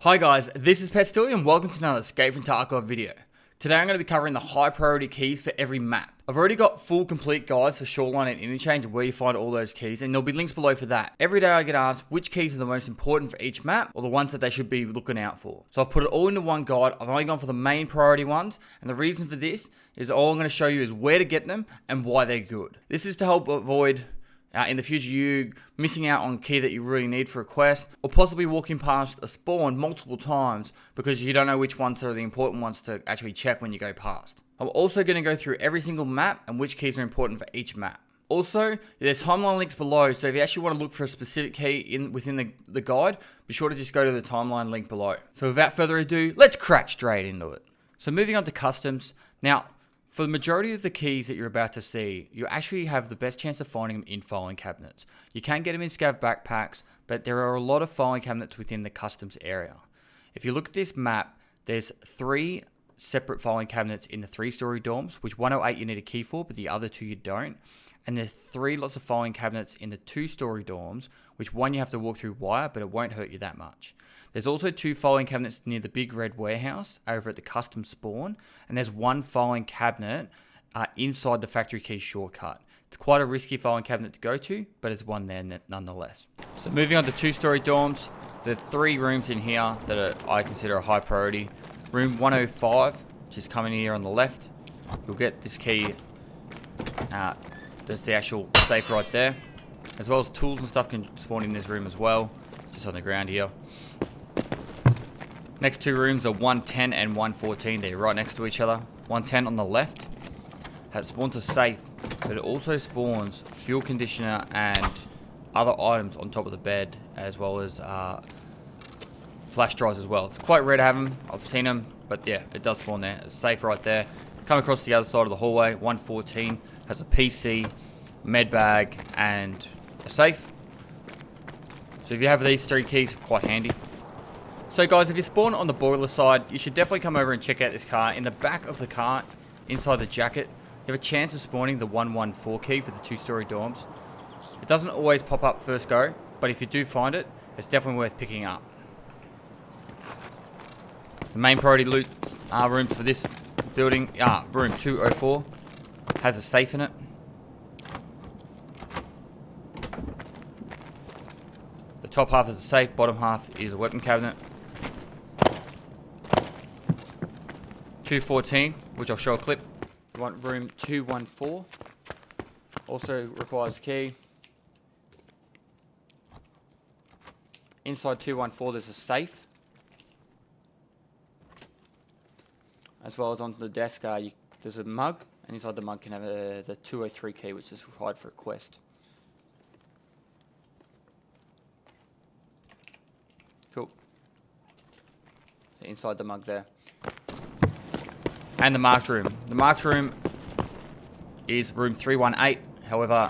Hi guys, this is Pestilly and welcome to another Escape from Tarkov video. Today I'm going to be covering the high priority keys for every map. I've already got full complete guides for Shoreline and Interchange and where you find all those keys, and there'll be links below for that. Every day I get asked which keys are the most important for each map or the ones that they should be looking out for. So I've put it all into one guide. I've only gone for the main priority ones, and the reason for this is all I'm going to show you is where to get them and why they're good. This is to help avoid in the future you missing out on key that you really need for a quest, or possibly walking past a spawn multiple times because you don't know which ones are the important ones to actually check when you go past. I'm also going to go through every single map and which keys are important for each map. Also, there's timeline links below, so if you actually want to look for a specific key within the guide, be sure to just go to the timeline link below. So without further ado, let's crack straight into it. So moving on to customs. Now, for the majority of the keys that you're about to see, you actually have the best chance of finding them in filing cabinets. You can get them in scav backpacks, but there are a lot of filing cabinets within the customs area. If you look at this map, there's 3 separate filing cabinets in the 3-story dorms, which 108 you need a key for, but the other 2 you don't. And there's 3 lots of filing cabinets in the 2-story dorms, which one you have to walk through wire, but it won't hurt you that much. There's also 2 filing cabinets near the big red warehouse over at the custom spawn, and there's 1 filing cabinet inside the factory key shortcut. It's quite a risky filing cabinet to go to, but it's one there nonetheless. So moving on to 2-story dorms, there are 3 rooms in here that I consider a high priority. Room 105, which is coming here on the left. You'll get this key. There's the actual safe right there, as well as tools and stuff can spawn in this room as well, just on the ground here. Next 2 rooms are 110 and 114. They're right next to each other. 110 on the left has spawns a safe, but it also spawns fuel conditioner and other items on top of the bed, as well as flash drives as well. It's quite rare to have them. I've seen them, but yeah, it does spawn there. It's safe right there. Come across the other side of the hallway. 114 has a PC, med bag, and a safe. So if you have these 3 keys, quite handy. So guys, if you spawn on the boiler side, you should definitely come over and check out this car. In the back of the car, inside the jacket, you have a chance of spawning the 114 key for the 2-story dorms. It doesn't always pop up first go, but if you do find it, it's definitely worth picking up. The main priority loot rooms for this building, room 204, has a safe in it. The top half is a safe, bottom half is a weapon cabinet. 214, which I'll show a clip. You want room 214. Also requires a key. Inside 214 there's a safe. As well as onto the desk there's a mug, and inside the mug can have the 203 key, which is required for a quest. Cool. Inside the mug there. And the marked room. The marked room is room 318, however,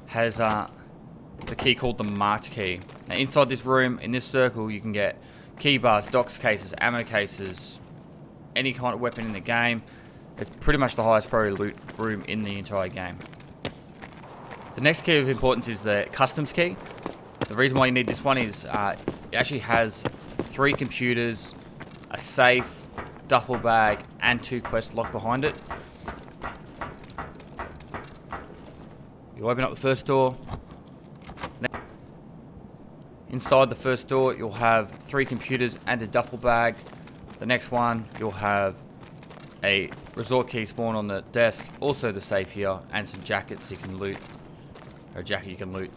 has the key called the marked key. Now inside this room, in this circle, you can get key bars, docs cases, ammo cases, any kind of weapon in the game. It's pretty much the highest priority loot room in the entire game. The next key of importance is the customs key. The reason why you need this one is it actually has 3 computers, a safe, duffel bag, and 2 quests locked behind it. You open up the first door. Inside the first door, you'll have 3 computers and a duffel bag. The next one, you'll have a resort key spawn on the desk, also the safe here, and some jackets you can loot, or a jacket you can loot.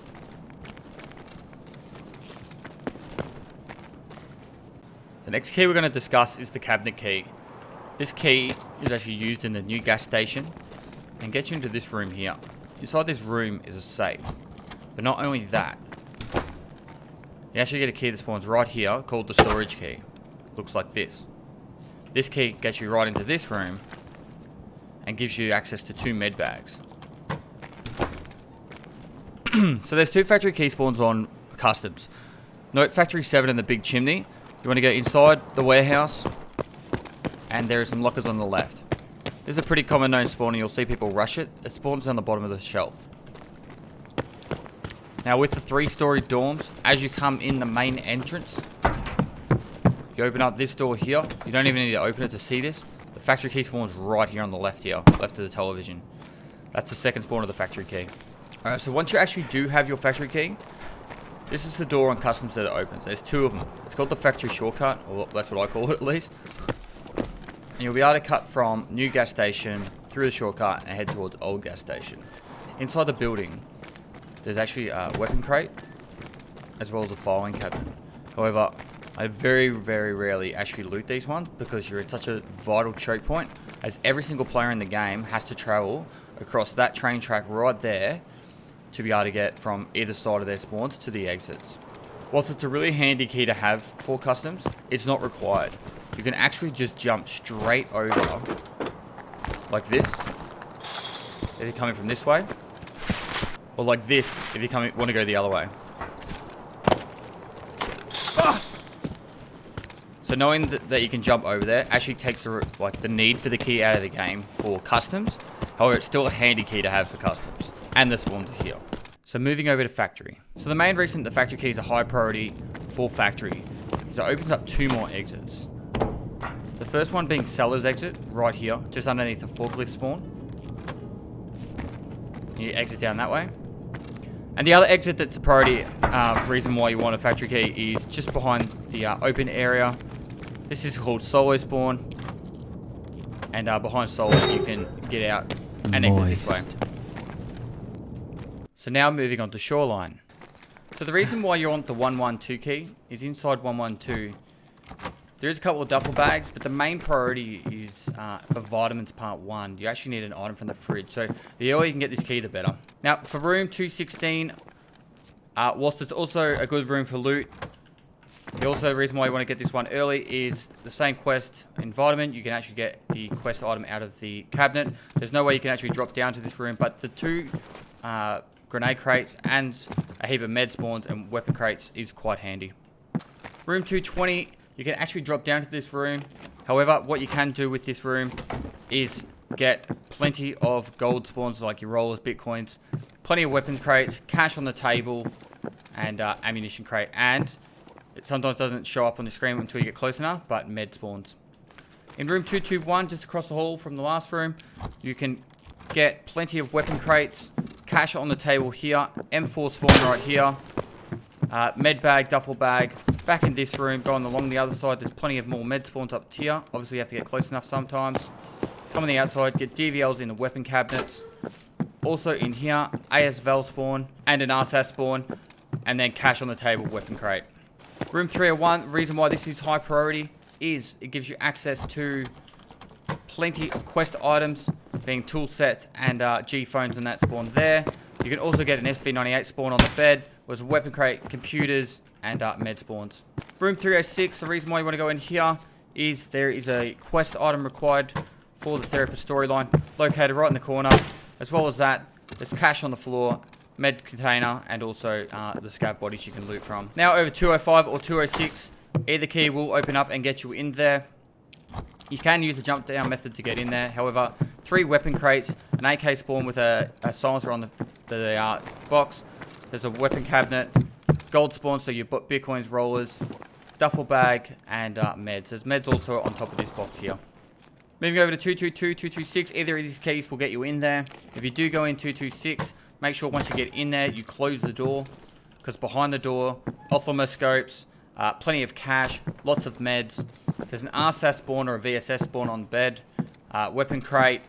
The next key we're going to discuss is the cabinet key. This key is actually used in the new gas station and gets you into this room here. Inside this room is a safe. But not only that, you actually get a key that spawns right here called the storage key. Looks like this. This key gets you right into this room and gives you access to 2 med bags. So there's 2 factory key spawns on customs. Note factory 7 in the big chimney. You want to go inside the warehouse, and there are some lockers on the left. This is a pretty common known spawn, and you'll see people rush it. It spawns on the bottom of the shelf. Now with the 3-story dorms, as you come in the main entrance, You open up this door here. You don't even need to open it to see this. The factory key spawns right here on the left here, left of the television. That's the second spawn of the factory key. Alright, so once you actually do have your factory key, this is the door on customs that it opens. There's two of them. It's called the factory shortcut, or that's what I call it at least. And you'll be able to cut from new gas station through the shortcut and head towards old gas station. Inside the building, there's actually a weapon crate, as well as a filing cabinet. However, I very, very rarely actually loot these ones because you're at such a vital choke point, as every single player in the game has to travel across that train track right there to be able to get from either side of their spawns to the exits. Whilst it's a really handy key to have for customs, it's not required. You can actually just jump straight over like this if you're coming from this way, or like this if you want to go the other way. So knowing that you can jump over there actually takes the need for the key out of the game for customs. However, it's still a handy key to have for customs. And the spawns are here. So moving over to factory. So the main reason the factory key is a high priority for factory is it opens up two more exits. The first one being seller's exit, right here, just underneath the forklift spawn. You exit down that way. And the other exit that's a priority reason why you want a factory key is just behind the open area. This is called solo spawn. And behind solo you can get out and exit this way. So now moving on to shoreline. So the reason why you want the 112 key is inside 112. There is a couple of duffel bags, but the main priority is for vitamins part 1. You actually need an item from the fridge. So the earlier you can get this key, the better. Now for room 216, whilst it's also a good room for loot, the reason why you want to get this one early is the same quest in vitamin. You can actually get the quest item out of the cabinet. There's no way you can actually drop down to this room, but the two grenade crates and a heap of med spawns and weapon crates is quite handy. Room 220, you can actually drop down to this room. However, what you can do with this room is get plenty of gold spawns like your rollers, bitcoins, plenty of weapon crates, cash on the table, and ammunition crate. And it sometimes doesn't show up on the screen until you get close enough, but med spawns. In room 221, just across the hall from the last room, you can get plenty of weapon crates, cash on the table here, M4 spawn right here, med bag, duffel bag. Back in this room, going along the other side, there's plenty of more med spawns up here. Obviously, you have to get close enough sometimes. Come on the outside, get DVLs in the weapon cabinets. Also in here, ASVL spawn and an RSAS spawn, and then cash on the table, weapon crate. Room 301, the reason why this is high priority is it gives you access to plenty of quest items, being tool sets and G phones and that spawn there. You can also get an SV98 spawn on the bed, was a weapon crate, computers, and med spawns. Room 306, the reason why you want to go in here is there is a quest item required for the therapist storyline, located right in the corner. As well as that, there's cash on the floor, med container, and also the scav bodies you can loot from. Now over 205 or 206, either key will open up and get you in there. You can use the jump down method to get in there. However, 3 weapon crates, an AK spawn with a silencer on the box. There's a weapon cabinet, gold spawn, so your bitcoins, rollers, duffel bag, and meds. There's meds also on top of this box here. Moving over to 222, 226, either of these keys will get you in there. If you do go in 226, make sure once you get in there, you close the door, because behind the door, ophthalmoscopes, plenty of cash, lots of meds. There's an RSAS spawn or a VSS spawn on bed, weapon crate,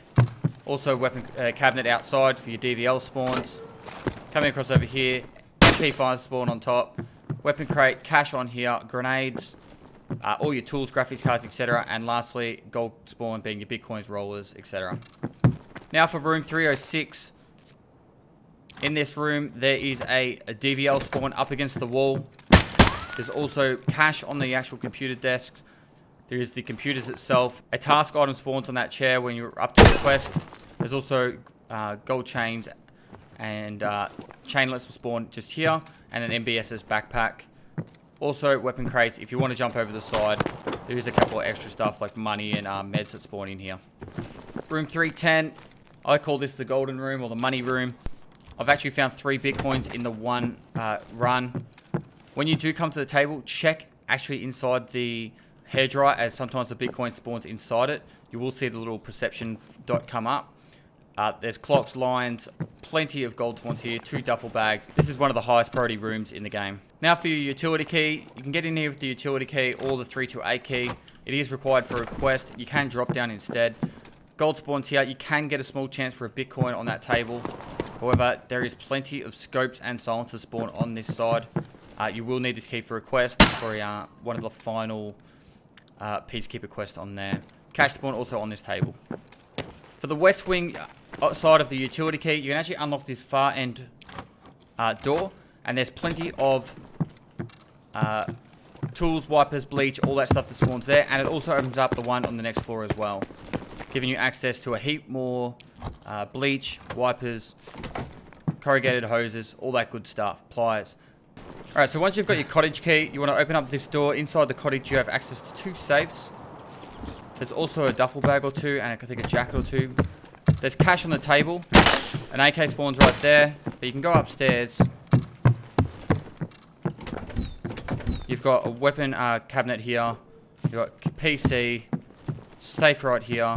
also weapon cabinet outside for your DVL spawns. Coming across over here, P5 spawn on top, weapon crate, cash on here, grenades, all your tools, graphics cards, etc. And lastly, gold spawn being your bitcoins, rollers, etc. Now for room 306. In this room, there is a DVL spawn up against the wall. There's also cash on the actual computer desks. There is the computers itself. A task item spawns on that chair when you're up to the quest. There's also gold chains and chainlets will spawn just here. And an MBS's backpack. Also weapon crates. If you want to jump over the side, there is a couple of extra stuff like money and meds that spawn in here. Room 310. I call this the golden room or the money room. I've actually found 3 bitcoins in the one run. When you do come to the table, check actually inside the hairdryer, as sometimes the Bitcoin spawns inside it. You will see the little perception dot come up. There's clocks, lines, plenty of gold spawns here, 2 duffel bags. This is one of the highest priority rooms in the game. Now for your utility key, you can get in here with the utility key or the 328 key. It is required for a quest. You can drop down instead. Gold spawns here. You can get a small chance for a Bitcoin on that table. However, there is plenty of scopes and silencers spawn on this side. You will need this key for a quest, for one of the final Peacekeeper quests on there. Cash spawn also on this table. For the west wing side of the utility key, you can actually unlock this far end door, and there's plenty of tools, wipers, bleach, all that stuff that spawns there, and it also opens up the one on the next floor as well, giving you access to a heap more bleach, wipers, corrugated hoses, all that good stuff, pliers. Alright, so once you've got your cottage key, you want to open up this door. Inside the cottage, you have access to 2 safes. There's also a duffel bag or 2, and I think a jacket or 2. There's cash on the table. An AK spawns right there, but you can go upstairs. You've got a weapon cabinet here. You've got PC, safe right here,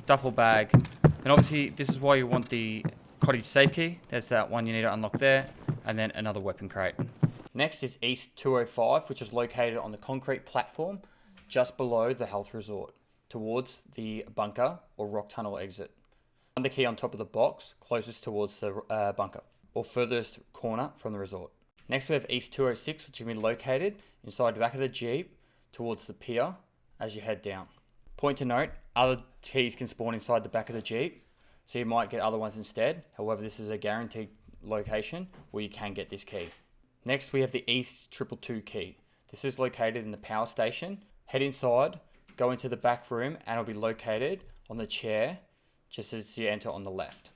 duffel bag. And obviously, this is why you want the cottage safe key. There's that one you need to unlock there. And then another weapon crate. Next is East 205, which is located on the concrete platform just below the health resort, towards the bunker or rock tunnel exit. Find the key on top of the box, closest towards the bunker, or furthest corner from the resort. Next we have East 206, which can be located inside the back of the Jeep, towards the pier as you head down. Point to note, other keys can spawn inside the back of the Jeep, so you might get other ones instead. However, this is a guaranteed location where you can get this key. Next we have the East 222 key. This is located in the power station. Head inside, go into the back room, and it'll be located on the chair just as you enter on the left.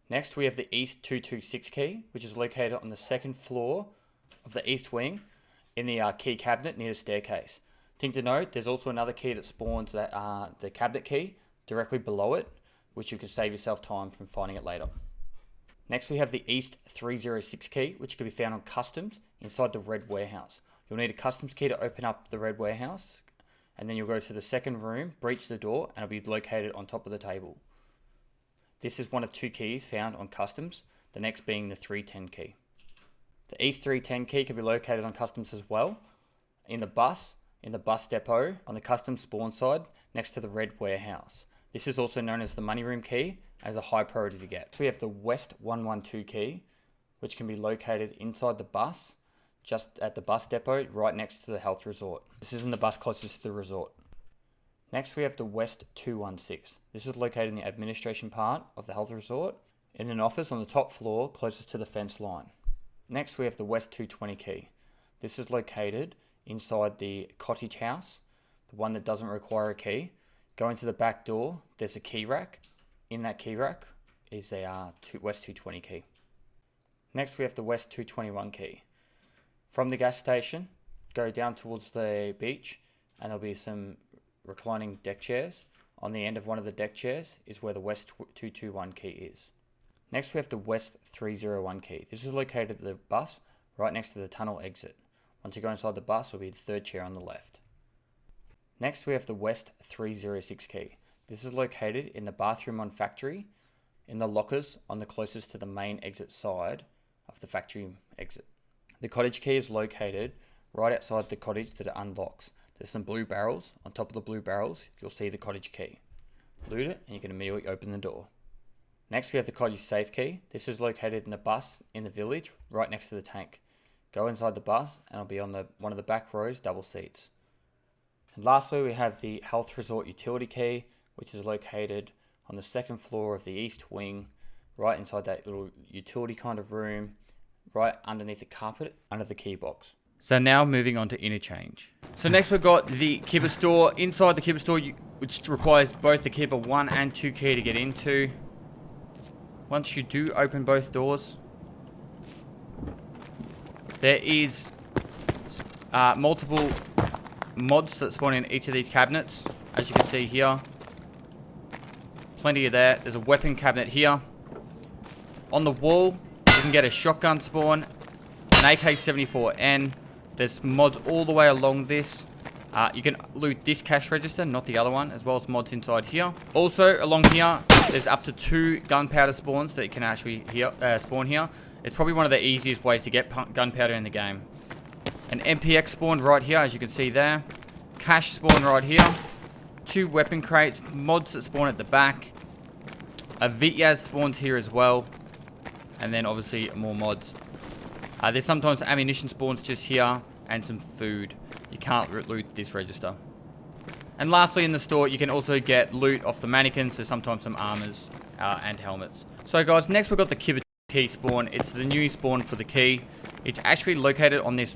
Next we have the East 226 key, which is located on the second floor of the east wing in the key cabinet near the staircase. Thing to note, there's also another key that spawns that, the cabinet key directly below it, which you can save yourself time from finding it later. Next we have the East 306 key, which can be found on customs inside the red warehouse. You'll need a customs key to open up the red warehouse, and then you'll go to the second room, breach the door, and it'll be located on top of the table. This is one of 2 keys found on customs, the next being the 310 key. The East 310 key can be located on customs as well, in the bus depot, on the customs spawn side, next to the red warehouse. This is also known as the money room key, as a high priority to get. So we have the West 112 key, which can be located inside the bus, just at the bus depot, right next to the health resort. This is in the bus closest to the resort. Next we have the West 216. This is located in the administration part of the health resort, in an office on the top floor, closest to the fence line. Next we have the West 220 key. This is located inside the cottage house, the one that doesn't require a key. Go into the back door, there's a key rack. In that key rack is a West 220 key. Next we have the West 221 key. From the gas station, go down towards the beach, and there'll be some reclining deck chairs. On the end of one of the deck chairs is where the West 221 key is. Next we have the West 301 key. This is located at the bus, right next to the tunnel exit. Once you go inside the bus, it'll be the third chair on the left. Next we have the West 306 key. This is located in the bathroom on factory, in the lockers on the closest to the main exit side of the factory exit. The cottage key is located right outside the cottage that it unlocks. There's some blue barrels. On top of the blue barrels, you'll see the cottage key. Loot it and you can immediately open the door. Next we have the cottage safe key. This is located in the bus in the village, right next to the tank. Go inside the bus and it'll be on one of the back rows, double seats. And lastly we have the health resort utility key, which is located on the second floor of the east wing, right inside that little utility kind of room, right underneath the carpet, under the key box. So now moving on to interchange. So next we've got the Kibba store. Inside the Kibba store, which requires both the Kibba 1 and 2 key to get into. Once you do open both doors, there is multiple mods that spawn in each of these cabinets, as you can see here. Plenty of that. There's a weapon cabinet here. On the wall, you can get a shotgun spawn, an AK-74N. There's mods all the way along this. You can loot this cash register, not the other one, as well as mods inside here. Also, along here, there's up to 2 gunpowder spawns that you can actually spawn here. It's probably one of the easiest ways to get gunpowder in the game. An MPX spawned right here, as you can see there. Cash spawn right here. 2 weapon crates, mods that spawn at the back. A Vityaz spawns here as well. And then obviously more mods. There's sometimes ammunition spawns just here and some food. You can't loot this register. And lastly, in the store, you can also get loot off the mannequins. There's sometimes some armors and helmets. So guys, next we've got the Kibba key spawn. It's the new spawn for the key. It's actually located on this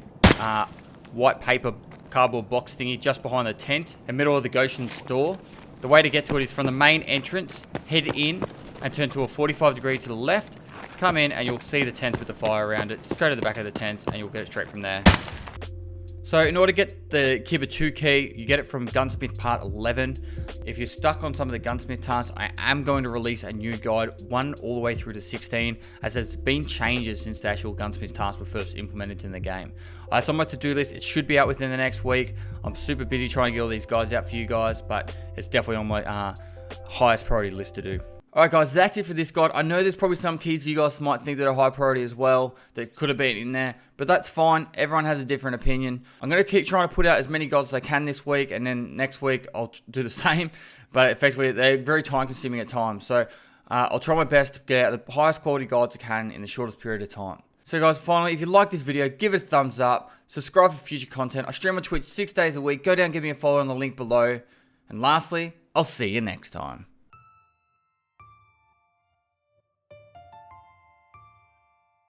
white paper cardboard box thingy just behind the tent in the middle of the Goshen store. The way to get to it is from the main entrance, head in and turn to a 45 degree to the left. Come in and you'll see the tent with the fire around it. Just go to the back of the tent and you'll get it straight from there. So in order to get the Kibba 2 key, you get it from Gunsmith Part 11. If you're stuck on some of the Gunsmith tasks, I am going to release a new guide, 1 all the way through to 16, as there's been changes since the actual Gunsmith tasks were first implemented in the game. It's on my to-do list. It should be out within the next week. I'm super busy trying to get all these guides out for you guys, but it's definitely on my highest priority list to do. Alright guys, that's it for this guide. I know there's probably some keys you guys might think that are high priority as well, that could have been in there, but that's fine. Everyone has a different opinion. I'm going to keep trying to put out as many guides as I can this week, and then next week I'll do the same, but effectively they're very time consuming at times, so I'll try my best to get out the highest quality guides I can in the shortest period of time. So guys, finally, if you like this video, give it a thumbs up, subscribe for future content. I stream on Twitch 6 days a week. Go down, give me a follow on the link below, and lastly, I'll see you next time.